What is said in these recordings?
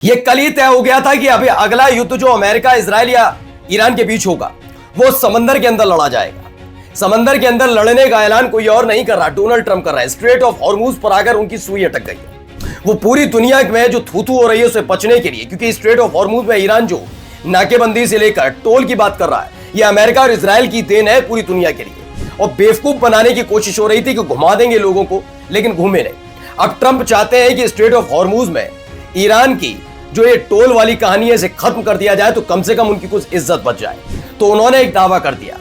ये कल ही तय हो गया था कि अभी अगला युद्ध जो अमेरिका इजराइल या ईरान के बीच होगा वो समंदर के अंदर लड़ा जाएगा। समंदर के अंदर लड़ने का ऐलान कोई और नहीं कर रहा, डोनाल्ड ट्रंप कर रहा है। स्ट्रेट ऑफ हॉर्मूज पर अगर उनकी सुई अटक गई है, वो पूरी दुनिया में जो थू-थू हो रही है उसे बचने के लिए, क्योंकि स्ट्रेट ऑफ हॉर्मूज में ईरान जो नाकेबंदी से लेकर टोल की बात कर रहा है, ये अमेरिका और इजराइल की देन है पूरी दुनिया के लिए। और बेवकूफ बनाने की कोशिश हो रही थी कि घुमा देंगे लोगों को, लेकिन घूमे नहीं। अब ट्रंप चाहते हैं कि स्ट्रेट ऑफ हॉर्मूज में ईरान की जो ये टोल वाली कहानी है इसे खत्म कर दिया जाए, तो कम से कम उनकी कुछ इज्जत बच जाए। तो उन्होंने एक दावा कर दिया,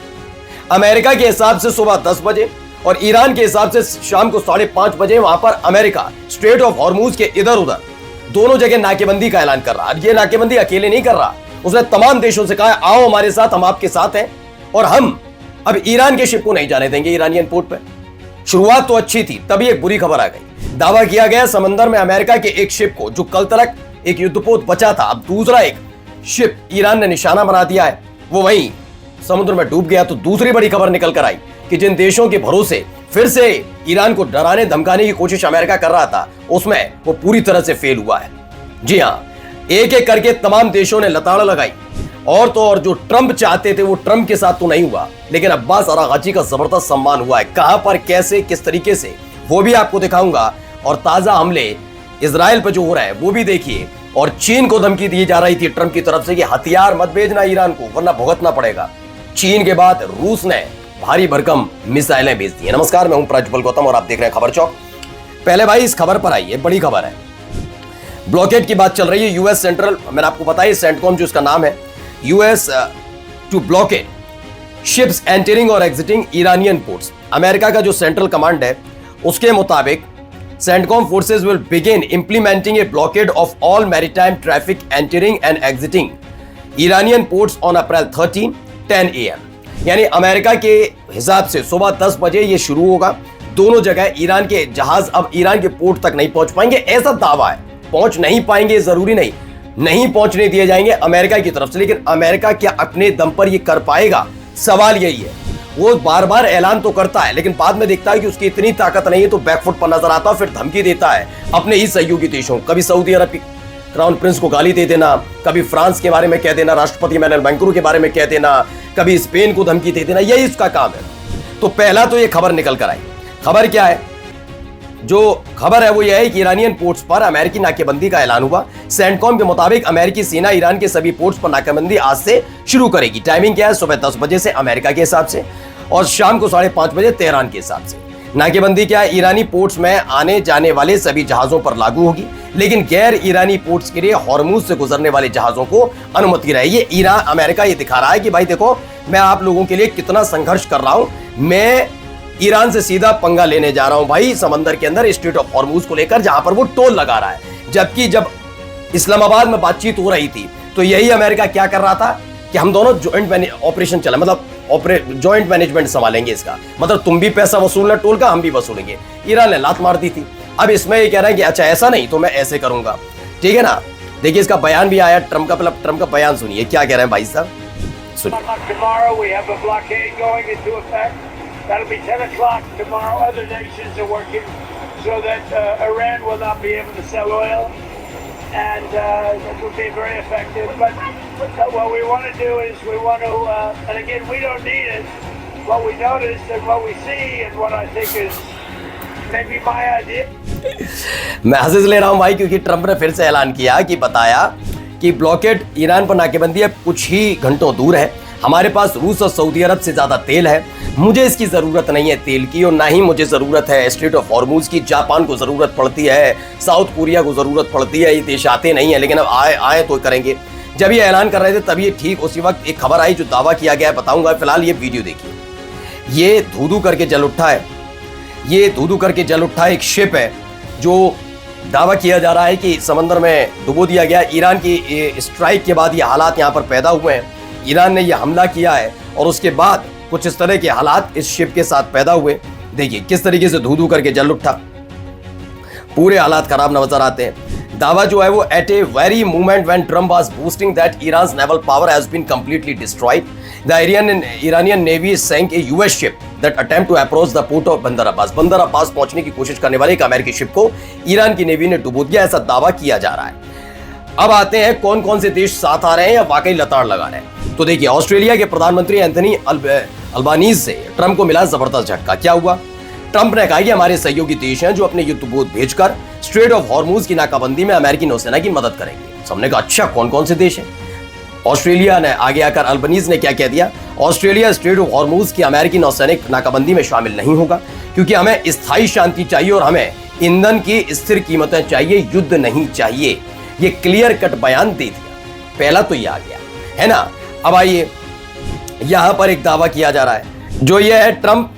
अमेरिका के हिसाब से सुबह 10 बजे और ईरान के हिसाब से शाम को 5:30 बजे वहां पर अमेरिका स्ट्रेट ऑफ हॉर्मूज के इधर उधर दोनों जगह नाकेबंदी का ऐलान कर रहा है। ये नाकेबंदी अकेले नहीं कर रहा, उसने तमाम देशों से कहा आओ हमारे साथ, हम आपके साथ हैं और हम अब ईरान के शिप को नहीं जाने देंगे ईरानियन पोर्ट पे। शुरुआत तो अच्छी थी, तभी एक बुरी खबर आ गई। दावा किया गया समंदर में अमेरिका के एक शिप को, जो कल तक एक युद्धपोत बचा था, अब दूसरा एक शिप ईरान ने निशाना बना दिया है, वो वहीं समुद्र में डूब गया। तो दूसरी बड़ी खबर निकल कर आई कि जिन देशों के भरोसे फिर से ईरान को डराने धमकाने की कोशिश अमेरिका कर रहा था, उसमें वो पूरी तरह से फेल हुआ है। जी हां, एक एक करके तमाम देशों ने लताड़ लगाई। और तो और जो ट्रंप चाहते थे वो ट्रंप के साथ तो नहीं हुआ, लेकिन अब्बास अरागची का जबरदस्त सम्मान हुआ है। कहां पर, कैसे, किस तरीके से, वो भी आपको दिखाऊंगा। और ताजा हमले इजराइल पर जो हो रहा है वो भी देखिए। और चीन को धमकी दी जा रही थी ट्रंप की तरफ से कि हथियार मत भेजना ईरान को, वरना भुगतना पड़ेगा। चीन के बाद रूस ने भारी भरकम मिसाइलें भेज दी है। नमस्कार, मैं हूं प्रज्वल गौतम और आप देख रहे हैं खबर चौक। पहले भाई इस खबर पर आइए, बड़ी खबर है। ब्लॉकेड की बात चल रही है। यूएस सेंट्रल, मैंने आपको बताया सेंटकॉम जो इसका नाम है, US to blockade ships entering और एग्जिटिंग ईरानियन पोर्ट्स। अमेरिका का जो सेंट्रल कमांड है उसके मुताबिक CENTCOM forces will begin implementing a blockade of all maritime traffic entering and exiting Iranian ports on April 13, 10 AM। यानी अमेरिका के हिसाब से सुबह 10 बजे ये शुरू होगा। दोनों जगह ईरान के जहाज अब ईरान के पोर्ट तक नहीं पहुंच पाएंगे, ऐसा दावा है। पहुंच नहीं पाएंगे जरूरी नहीं, नहीं पहुंचने दिए जाएंगे अमेरिका की तरफ से। लेकिन अमेरिका क्या अपने दम पर ये कर पाएगा, सवाल यही है। वो बार बार ऐलान तो करता है, लेकिन बाद में देखता है कि उसकी इतनी ताकत नहीं है, तो बैकफुट पर नजर आता है, फिर धमकी देता है अपने ही सहयोगी देशों। कभी सऊदी अरब की क्राउन प्रिंस को गाली दे देना, कभी फ्रांस के बारे में कह देना, राष्ट्रपति इमैनुअल मैक्रों के बारे में कह देना, कभी स्पेन को धमकी दे देना, यही उसका काम है। तो पहला तो ये खबर निकल कर आई। खबर क्या है? जो खबर है वो यह है कि ईरानियन पोर्ट्स पर अमेरिकी नाकेबंदी का ऐलान हुआ। CENTCOM के मुताबिक अमेरिकी सेना ईरान के सभी पोर्ट्स पर नाकेबंदी आज से शुरू करेगी। टाइमिंग क्या है? सुबह 10 बजे से अमेरिका के हिसाब से और शाम को 5:30 बजे तेहरान के हिसाब से। नाकेबंदी क्या है? ईरानी पोर्ट्स में आने जाने वाले सभी जहाजों पर लागू होगी, लेकिन गैर ईरानी पोर्ट्स के लिए हॉर्मूज से गुजरने वाले जहाजों को अनुमति रहेगी। अमेरिका ये दिखा रहा है कि भाई देखो, मैं आप लोगों के लिए कितना संघर्ष कर रहा हूं, मैं ईरान से सीधा पंगा लेने जा रहा हूं भाई समंदर के अंदर स्ट्रेट ऑफ हॉर्मूज को लेकर, जहां पर वो टोल लगा रहा है। जबकि जब इस्लामाबाद में बातचीत हो रही थी तो यही अमेरिका क्या कर रहा था कि हम दोनों ज्वाइंट ऑपरेशन चला, मतलब ज्वाइंट मैनेजमेंट संभालेंगे इसका, मतलब तुम भी पैसा वसूलना टोल का, हम भी वसूलेंगे। ईरान ने लात मार दी थी। अब इसमें ये कह रहा है कि अच्छा ऐसा नहीं तो मैं ऐसे करूंगा, ठीक है ना। देखिए इसका बयान भी आया ट्रंप का, मतलब ट्रंप का बयान सुनिए क्या कह रहे हैं भाई साहब, सुनिए। That'll be 10 o'clock tomorrow. Other nations are working so that Iran will not be able to sell oil, and that will be very effective. But what we want to do is we want to, and again, we don't need it. What we notice and what we see and what I think is maybe my idea. मैं हंस ले रहा हूं भाई, क्योंकि Trump ने फिर से ऐलान किया कि बताया कि ब्लॉकेड ईरान पर नाकेबंदी अब कुछ ही घंटों दूर है। हमारे पास रूस और सऊदी अरब से ज्यादा तेल है, मुझे इसकी जरूरत नहीं है तेल की, और ना ही मुझे जरूरत है स्ट्रेट ऑफ हॉर्मूज की। जापान को जरूरत पड़ती है, साउथ कोरिया को जरूरत पड़ती है, ये देश आते नहीं है, लेकिन अब आए तो करेंगे। जब ये ऐलान कर रहे थे तभी ठीक उसी वक्त एक खबर आई जो दावा किया गया है, बताऊंगा। फिलहाल ये वीडियो देखिए। ये धू करके जल उठा है, ये धू करके जल उठा एक शिप है जो दावा किया जा रहा है कि समंदर में डुबो दिया गया। ईरान की स्ट्राइक के बाद ये हालात यहाँ पर पैदा हुए हैं। ईरान ने यह हमला किया है और उसके बाद कुछ इस तरह के हालात इस शिप के साथ पैदा हुए। देखिए किस तरीके से धू करके जल उठा, पूरे हालात खराब नजर आते हैं। दावा जो है वो at a very moment when Trump was boosting that Iran's naval power has been completely destroyed, the Iranian Navy sank a US ship that attempt to approach the port of बंदर अब्बास। बंदर अब्बास पहुंचने की कोशिश करने वाले एक अमेरिकी शिप को ईरान की नेवी ने डुबो दिया, ऐसा दावा किया जा रहा है। अब आते हैं कौन कौन से देश साथ आ रहे हैं या वाकई लताड़ लगा रहे हैं। तो देखिए, ऑस्ट्रेलिया के प्रधानमंत्री एंथनी अल्बानीज से ट्रंप को मिला जबरदस्त झटका। क्या हुआ? ट्रंप ने कहा कि हमारे सहयोगी देश हैं जो अपने युद्धपोत भेजकर स्ट्रेट ऑफ हॉर्मूज की नाकाबंदी में अमेरिकी नौसेना की मदद करेंगे। सबने कहा अच्छा, कौन कौन से देश हैं? ऑस्ट्रेलिया ने आगे आकर अल्बानीज ने क्या कह दिया? ऑस्ट्रेलिया स्ट्रेट ऑफ हॉर्मूज की अमेरिकी नौसैनिक नाकाबंदी में शामिल नहीं होगा क्योंकि हमें स्थायी शांति चाहिए और हमें ईंधन की स्थिर कीमतें चाहिए, युद्ध नहीं चाहिए। ये क्लियर कट बयान दे दिया। पहला तो ये आ गया, है ना। अब आइए, यहां पर एक दावा किया जा रहा है जो ये है, ट्रंप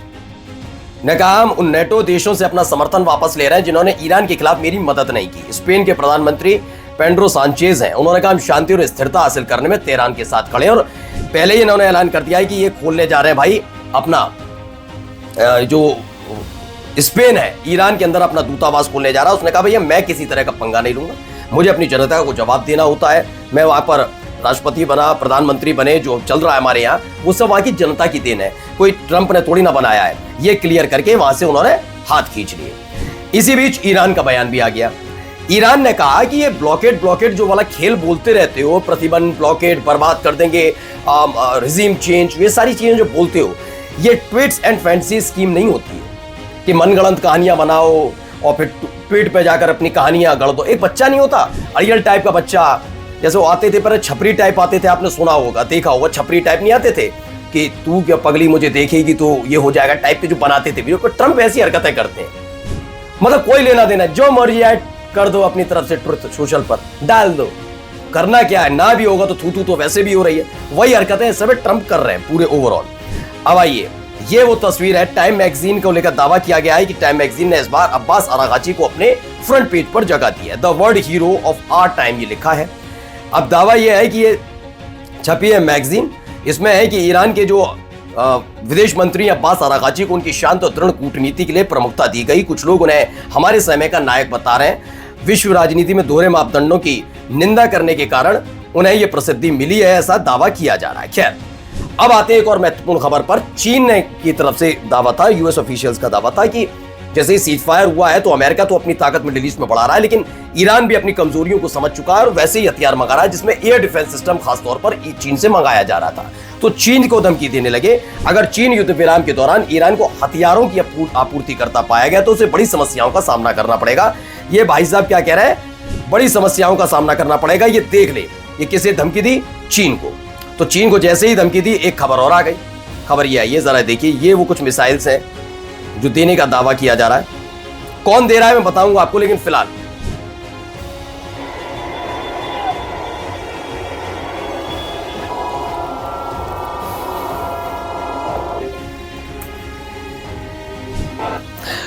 ने कहा हम उन नेटो देशों से अपना समर्थन वापस ले रहे हैं जिन्होंने ईरान के खिलाफ मेरी मदद नहीं की। स्पेन के प्रधानमंत्री पेड्रो सांचेज हैं, उन्होंने कहा हम शांति और स्थिरता हासिल करने में तेहरान के साथ खड़े हैं और पहले ही इन्होंने ऐलान कर दिया है कि ये खोलने जा रहे हैं भाई अपना जो स्पेन है ईरान के अंदर अपना दूतावास खोलने जा रहा है। उसने कहा भैया मैं किसी तरह का पंगा नहीं लूंगा, मुझे अपनी जनता को जवाब देना होता है। मैं वहां पर राष्ट्रपति बना, प्रधानमंत्री बने, जो चल रहा है हमारे यहाँ वो सब वहां की जनता की देन है, कोई ट्रंप ने थोड़ी ना बनाया है। ये क्लियर करके वहां से उन्होंने हाथ खींच लिए। इसी बीच ईरान का बयान भी आ गया। ईरान ने कहा कि ये ब्लॉकेड जो वाला खेल बोलते रहते हो, प्रतिबंध, ब्लॉकेड, बर्बाद कर देंगे, रिजीम चेंज, ये सारी चीजें जो बोलते हो, ये ट्वीट्स एंड फैंसी स्कीम नहीं होती है कि मनगढ़ंत कहानियां बनाओ और फिर ट्वीट पे जाकर अपनी कहानियां गढ़ दो। एक बच्चा नहीं होता रियल टाइप का बच्चा, जैसे वो आते थे पर छपरी टाइप आते थे, आपने सुना होगा, देखा होगा, छपरी टाइप नहीं आते थे कि तू क्या पगली मुझे देखेगी तो ये हो जाएगा टाइप के जो बनाते थे। ट्रंप ऐसी हरकतें करते हैं, मतलब कोई लेना देना, जो मर्जी है कर दो अपनी तरफ से, ट्रुथ सोशल पर डाल दो, करना क्या है, ना भी होगा तो थू तो वैसे भी हो रही है। वही हरकतें सब ट्रंप कर रहे हैं पूरे ओवरऑल। अब आइए, ये वो तस्वीर है, टाइम मैगजीन को लेकर दावा किया गया है कि टाइम मैगजीन ने इस बार अब्बास अरागाची को अपने फ्रंट पेज पर जगह दी है। The world hero of our time ये लिखा है। अब दावा यह है कि ये छपी है मैगजीन, इसमें है कि ईरान के जो विदेश मंत्री अब्बास अरागाची को उनकी शांत और दृढ़ कूटनीति के लिए प्रमुखता दी गई। कुछ लोग उन्हें हमारे समय का नायक बता रहे हैं। विश्व राजनीति में दोहरे मापदंडों की निंदा करने के कारण उन्हें यह प्रसिद्धि मिली है, ऐसा दावा किया जा रहा है। खैर, अब आते हैं एक और महत्वपूर्ण खबर पर। चीन ने की तरफ से दावा था, यूएस ऑफिशियल्स का दावा था कि जैसे ही सीजफायर हुआ है तो अमेरिका तो अपनी ताकत मिडिल ईस्ट में बढ़ा रहा है, लेकिन ईरान भी अपनी कमजोरियों को समझ चुका है और वैसे ही हथियार मंगा रहा है, जिसमें एयर डिफेंस सिस्टम खासतौर पर चीन से मंगाया जा रहा था। तो चीन को धमकी देने लगे, अगर चीन युद्ध विराम के दौरान ईरान को हथियारों की आपूर्ति करता पाया गया तो उसे बड़ी समस्याओं का सामना करना पड़ेगा। ये भाई साहब क्या कह रहे हैं, बड़ी समस्याओं का सामना करना पड़ेगा। ये देख ले, ये किसे धमकी दी? चीन को। तो चीन को जैसे ही धमकी दी, एक खबर और आ गई। खबर ये आई है, जरा देखिए, ये वो कुछ मिसाइल्स हैं जो देने का दावा किया जा रहा है। कौन दे रहा है मैं बताऊंगा आपको, लेकिन फिलहाल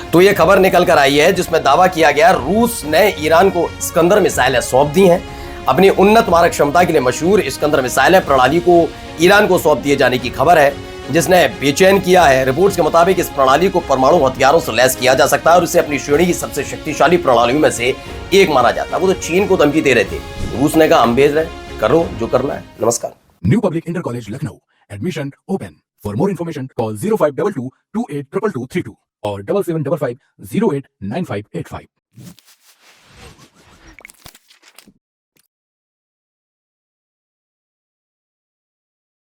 तो ये खबर निकल कर आई है जिसमें दावा किया गया रूस ने ईरान को इस्कंदर मिसाइलें सौंप दी हैं। अपनी उन्नत मारक क्षमता के लिए मशहूर इस्कंदर मिसाइलें प्रणाली को ईरान को सौंप दिए जाने की खबर है, जिसने बेचैन किया है। रिपोर्ट्स के मुताबिक इस प्रणाली को परमाणु हथियारों से लैस किया जा सकता है और इसे अपनी श्रेणी की सबसे शक्तिशाली प्रणालियों में से एक माना जाता है। वो तो चीन को धमकी दे रहे थे, रूस ने कहा हम भेज रहे, करो जो करना है। नमस्कार। New public inter college Lucknow, admission open. For more information call 0522 282232 और 7755 089585।